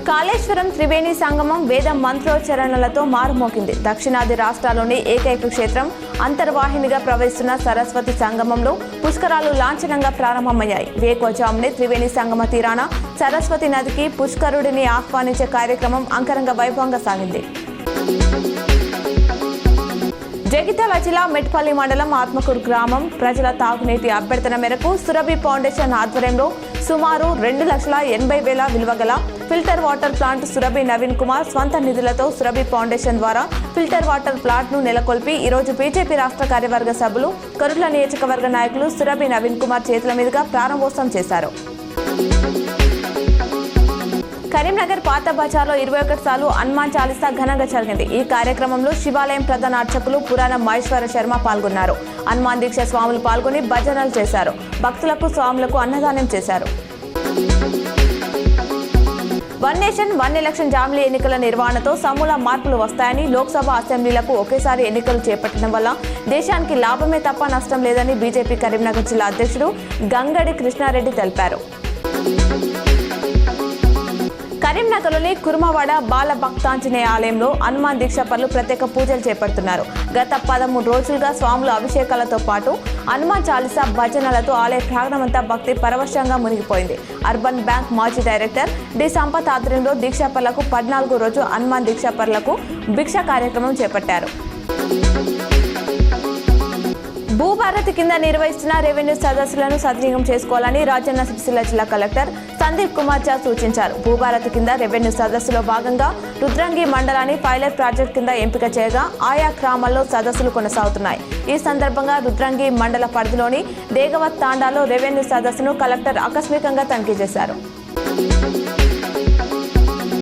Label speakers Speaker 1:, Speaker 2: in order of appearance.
Speaker 1: కాళేశ్వరం త్రివేణి సంగమం వేద మంత్రోచ్చరణలతో మారుమోగింది. దక్షిణాది రాష్ట్రాల్లోని ఏకైక క్షేత్రం అంతర్వాహినిగా ప్రవహిస్తున్న సరస్వతి సంగమంలో పుష్కరాలు లాంఛనంగా ప్రారంభమయ్యాయి. వేకోజామునే త్రివేణి సంగమ తీరాన సరస్వతి నదికి పుష్కరుడిని ఆహ్వానించే కార్యక్రమం అంగరంగ వైభవంగా సాగింది. జగిత్యాల జిల్లా మెట్పల్లి మండలం ఆత్మకూరు గ్రామం ప్రజల తాగునీటి అభ్యర్థన మేరకు సురభి ఫౌండేషన్ ఆధ్వర్యంలో సుమారు 2,80,000 విలువ గల filter water plant Surabhi Naveen Kumar స్వంత నిధులతో సురభి ఫౌండేషన్ ద్వారా ఫిల్టర్ వాటర్ ప్లాంట్ ను నెలకొల్పి ఈరోజు బీజేపీ రాష్ట్ర కార్యవర్గ సభ్యులు కరుట్ల నియోజకవర్గ నాయకులు సురభి నవీన్ కుమార్ చేతుల మీదుగా ప్రారంభోత్సవం చేశారు. కరీంనగర్ పాత బజార్లో 21 సార్లు హనుమాన్ చాలీసా ఘనంగా జరిగింది. ఈ కార్యక్రమంలో శివాలయం ప్రధాన అర్చకులు పురాణ మహేశ్వర శర్మ పాల్గొన్నారు. హనుమాన్ దీక్ష స్వాములు పాల్గొని భజనలు చేశారు. భక్తులకు స్వాములకు అన్నదానం చేశారు. వన్ నేషన్ వన్ ఎలక్షన్ జామిలీ ఎన్నికల నిర్వహణతో సమూల మార్పులు వస్తాయని, లోక్సభ అసెంబ్లీలకు ఒకేసారి ఎన్నికలు చేపట్టడం వల్ల దేశానికి లాభమే తప్ప నష్టం లేదని బీజేపీ కరీంనగర్ జిల్లా అధ్యక్షుడు గంగడి కృష్ణారెడ్డి తెలిపారు. కరీంనగర్లోని కుర్మవాడ బాల భక్తాంజనేయ ఆలయంలో హనుమాన్ దీక్ష పనులు ప్రత్యేక పూజలు చేపడుతున్నారు. గత 13 రోజులుగా స్వాముల అభిషేకాలతో పాటు హనుమాన్ చాలీసా భజనలతో ఆలయ ప్రాంగణమంతా భక్తి పరవశంగా మునిగిపోయింది. అర్బన్ బ్యాంక్ మాజీ డైరెక్టర్ డి సంపత్ ఆధ్వర్యంలో దీక్షాపరులకు 14వ రోజు హనుమాన్ దీక్షాపరులకు భిక్ష కార్యక్రమం చేపట్టారు. భూభారతి కింద నిర్వహిస్తున్న రెవెన్యూ సదస్సులను సద్వినియోగం చేసుకోవాలని రాజన్న సిరిసిల్ల జిల్లా కలెక్టర్ సందీప్ కుమార్ ఝా సూచించారు. భూభారతి కింద రెవెన్యూ సదస్సులో భాగంగా రుద్రంగి మండలాన్ని పైలట్ ప్రాజెక్ట్ కింద ఎంపిక చేయగా ఆయా గ్రామాల్లో సదస్సులు కొనసాగుతున్నాయి. ఈ సందర్భంగా రుద్రంగి మండల పరిధిలోని దేగవత్ తాండాలో రెవెన్యూ సదస్సును కలెక్టర్ ఆకస్మికంగా తనిఖీ చేశారు.